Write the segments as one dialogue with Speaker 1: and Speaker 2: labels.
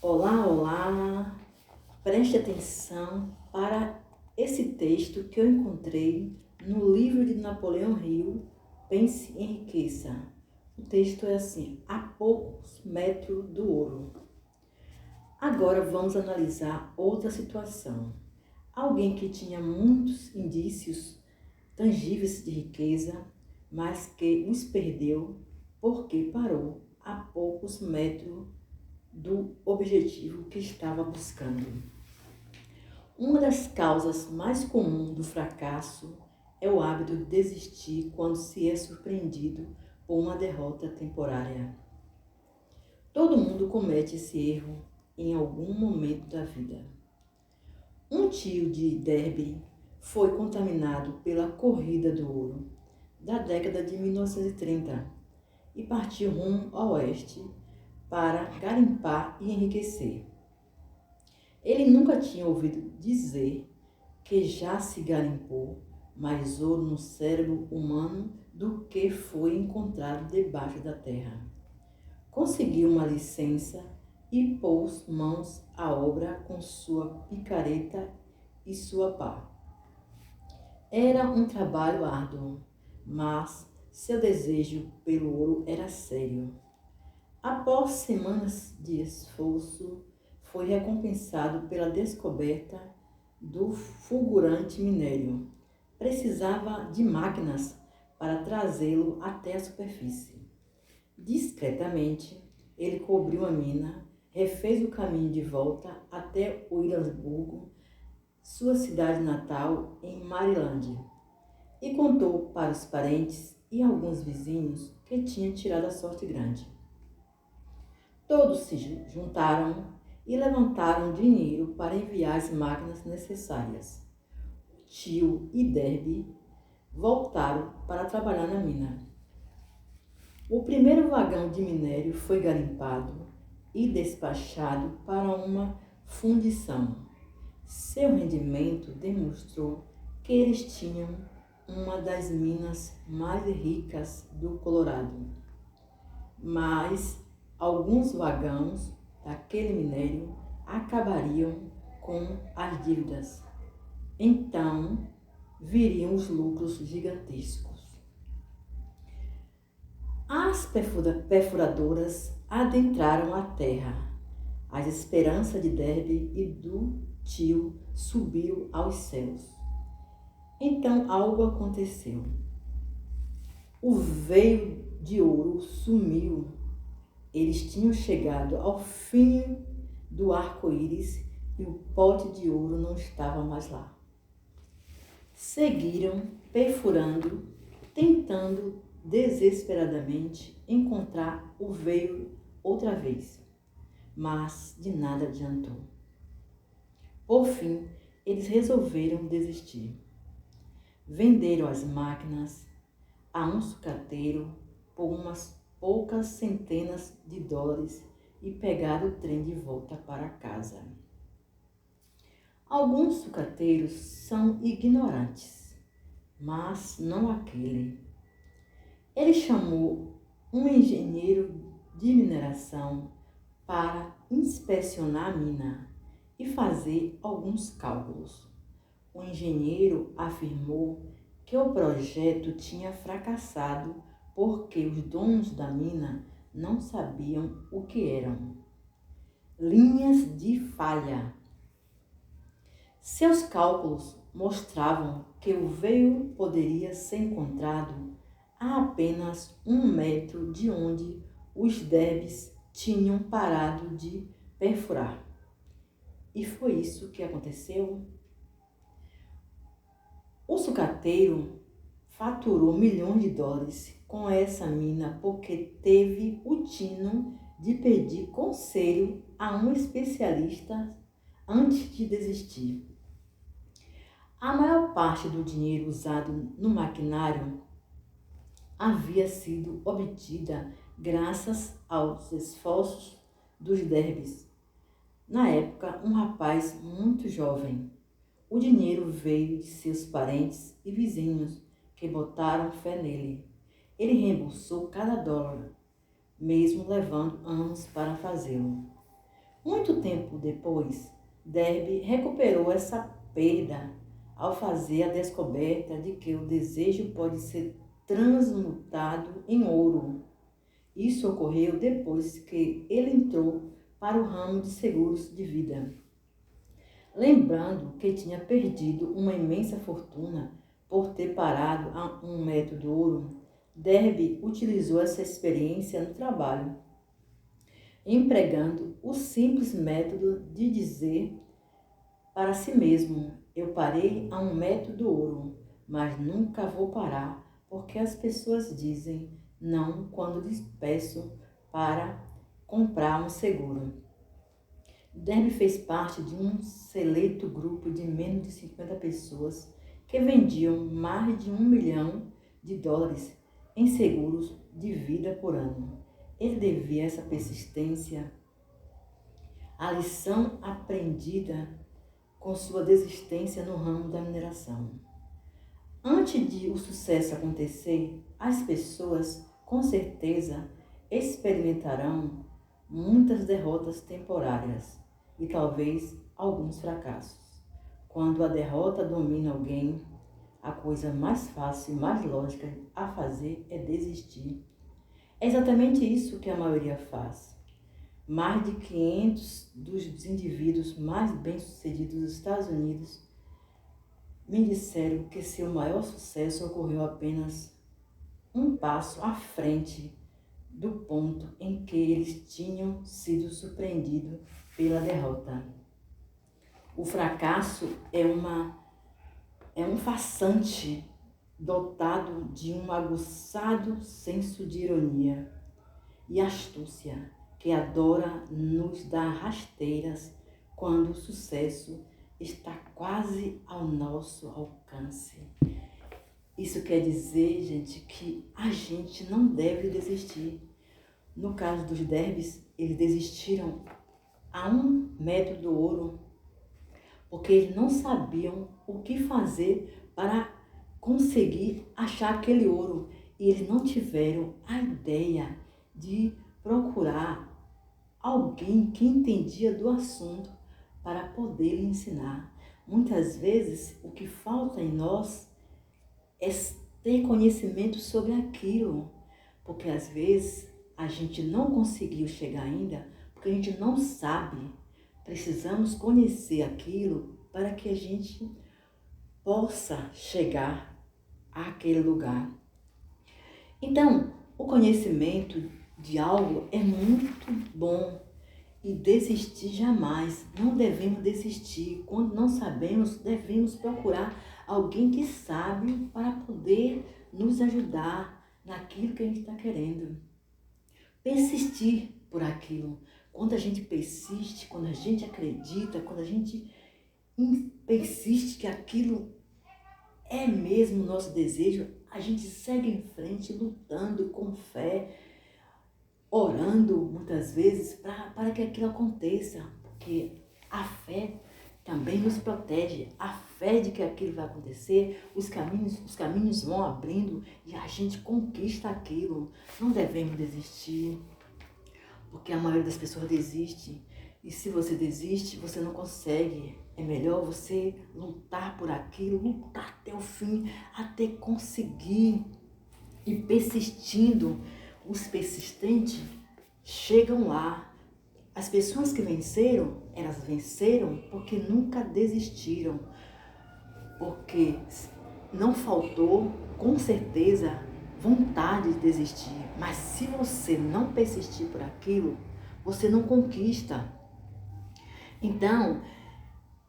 Speaker 1: Olá, olá! Preste atenção para esse texto que eu encontrei no livro de Napoleão Hill, Pense em Riqueza. O texto é assim: a poucos metros do ouro. Agora vamos analisar outra situação. Alguém que tinha muitos indícios tangíveis de riqueza, mas que os perdeu porque parou a poucos metros do objetivo que estava buscando. Uma das causas mais comuns do fracasso é o hábito de desistir quando se é surpreendido por uma derrota temporária. Todo mundo comete esse erro em algum momento da vida. Um tio de Derby foi contaminado pela corrida do ouro da década de 1930 e partiu rumo ao oeste para garimpar e enriquecer. Ele nunca tinha ouvido dizer que já se garimpou mais ouro no cérebro humano do que foi encontrado debaixo da terra. Conseguiu uma licença e pôs mãos à obra com sua picareta e sua pá. Era um trabalho árduo, mas seu desejo pelo ouro era sério. Após semanas de esforço, foi recompensado pela descoberta do fulgurante minério. Precisava de máquinas para trazê-lo até a superfície. Discretamente, ele cobriu a mina, refez o caminho de volta até Williamsburg, sua cidade natal em Maryland, e contou para os parentes e alguns vizinhos que tinha tirado a sorte grande. Todos se juntaram e levantaram dinheiro para enviar as máquinas necessárias. Tio e Derby voltaram para trabalhar na mina. O primeiro vagão de minério foi garimpado e despachado para uma fundição. Seu rendimento demonstrou que eles tinham uma das minas mais ricas do Colorado. Mas alguns vagões daquele minério acabariam com as dívidas. Então viriam os lucros gigantescos. As perfuradoras adentraram a terra. As esperanças de Derby e do tio subiram aos céus. Então algo aconteceu. O veio de ouro sumiu. Eles tinham chegado ao fim do arco-íris e o pote de ouro não estava mais lá. Seguiram perfurando, tentando desesperadamente encontrar o veio outra vez, mas de nada adiantou. Por fim, eles resolveram desistir. Venderam as máquinas a um sucateiro por umas poucas centenas de dólares e pegaram o trem de volta para casa. Alguns sucateiros são ignorantes, mas não aquele. Ele chamou um engenheiro de mineração para inspecionar a mina e fazer alguns cálculos. O engenheiro afirmou que o projeto tinha fracassado porque os donos da mina não sabiam o que eram linhas de falha. Seus cálculos mostravam que o veio poderia ser encontrado a apenas 1 metro de onde os Derbys tinham parado de perfurar. E foi isso que aconteceu. O sucateiro faturou milhões de dólares com essa mina porque teve o tino de pedir conselho a um especialista antes de desistir. A maior parte do dinheiro usado no maquinário havia sido obtida graças aos esforços dos Derbys. Na época, um rapaz muito jovem. O dinheiro veio de seus parentes e vizinhos que botaram fé nele. Ele reembolsou cada dólar, mesmo levando anos para fazê-lo. Muito tempo depois, Derby recuperou essa perda ao fazer a descoberta de que o desejo pode ser transmutado em ouro. Isso ocorreu depois que ele entrou para o ramo de seguros de vida. Lembrando que tinha perdido uma imensa fortuna por ter parado a um método ouro, Derby utilizou essa experiência no trabalho, empregando o simples método de dizer para si mesmo: eu parei a um método ouro, mas nunca vou parar, porque as pessoas dizem não quando lhes peço para comprar um seguro. Derby fez parte de um seleto grupo de menos de 50 pessoas que vendiam mais de $1 milhão em seguros de vida por ano. Ele devia essa persistência à lição aprendida com sua desistência no ramo da mineração. Antes de o sucesso acontecer, as pessoas com certeza experimentarão muitas derrotas temporárias e talvez alguns fracassos. Quando a derrota domina alguém, a coisa mais fácil e mais lógica a fazer é desistir. É exatamente isso que a maioria faz. Mais de 500 dos indivíduos mais bem-sucedidos dos Estados Unidos me disseram que seu maior sucesso ocorreu apenas um passo à frente do ponto em que eles tinham sido surpreendidos pela derrota. O fracasso é um farsante dotado de um aguçado senso de ironia e astúcia que adora nos dar rasteiras quando o sucesso está quase ao nosso alcance. Isso quer dizer, gente, que a gente não deve desistir. No caso dos Derbys, eles desistiram a um método ouro, porque eles não sabiam o que fazer para conseguir achar aquele ouro. E eles não tiveram a ideia de procurar alguém que entendia do assunto para poder lhe ensinar. Muitas vezes, o que falta em nós é ter conhecimento sobre aquilo, porque às vezes a gente não conseguiu chegar ainda, porque a gente não sabe. Precisamos conhecer aquilo para que a gente possa chegar àquele lugar. Então, o conhecimento de algo é muito bom e desistir jamais. Não devemos desistir. Quando não sabemos, devemos procurar alguém que sabe para poder nos ajudar naquilo que a gente está querendo. Persistir por aquilo. Quando a gente persiste, quando a gente acredita, quando a gente persiste que aquilo é mesmo o nosso desejo, a gente segue em frente, lutando com fé, orando muitas vezes para que aquilo aconteça, porque a fé também nos protege. A fé de que aquilo vai acontecer, os caminhos vão abrindo e a gente conquista aquilo. Não devemos desistir, porque a maioria das pessoas desiste. E se você desiste, você não consegue. É melhor você lutar por aquilo, lutar até o fim, até conseguir. E persistindo, os persistentes chegam lá. As pessoas que venceram, elas venceram porque nunca desistiram. Porque não faltou, com certeza, vontade de desistir. Mas se você não persistir por aquilo, você não conquista. Então,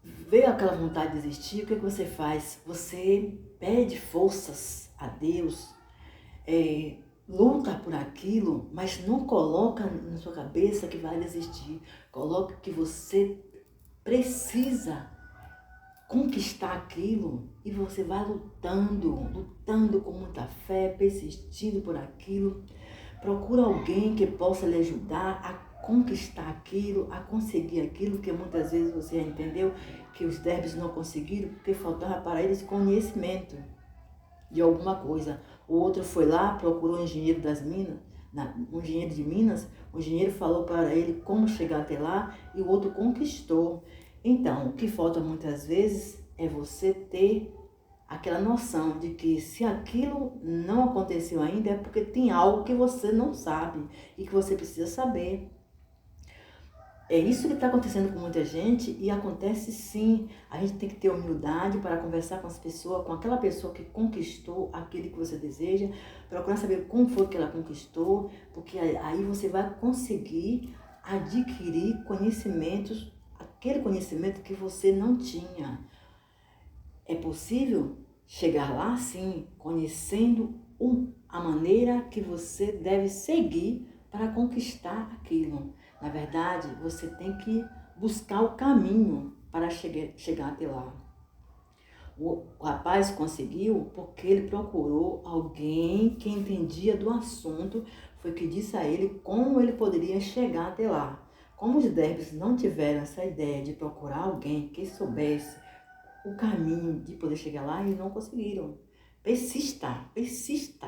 Speaker 1: veio aquela vontade de desistir, o que você faz? Você pede forças a Deus, luta por aquilo, mas não coloca na sua cabeça que vai desistir. Coloca que você precisa conquistar aquilo e você vai lutando com muita fé, persistindo por aquilo. Procura alguém que possa lhe ajudar a conquistar aquilo, a conseguir aquilo, que muitas vezes você já entendeu que os Derbys não conseguiram porque faltava para eles conhecimento de alguma coisa. O outro foi lá, procurou o engenheiro das minas, Um engenheiro de Minas, o engenheiro falou para ele como chegar até lá e o outro conquistou. Então, o que falta muitas vezes é você ter aquela noção de que se aquilo não aconteceu ainda é porque tem algo que você não sabe e que você precisa saber. É isso que está acontecendo com muita gente e acontece sim. A gente tem que ter humildade para conversar com as pessoas, com aquela pessoa que conquistou aquilo que você deseja, procurar saber como foi que ela conquistou, porque aí você vai conseguir adquirir conhecimentos, aquele conhecimento que você não tinha. É possível chegar lá sim, conhecendo a maneira que você deve seguir para conquistar aquilo. Na verdade, você tem que buscar o caminho para chegar até lá. O rapaz conseguiu porque ele procurou alguém que entendia do assunto, foi que disse a ele como ele poderia chegar até lá. Como os débitos não tiveram essa ideia de procurar alguém que soubesse o caminho de poder chegar lá, eles não conseguiram. Persista, persista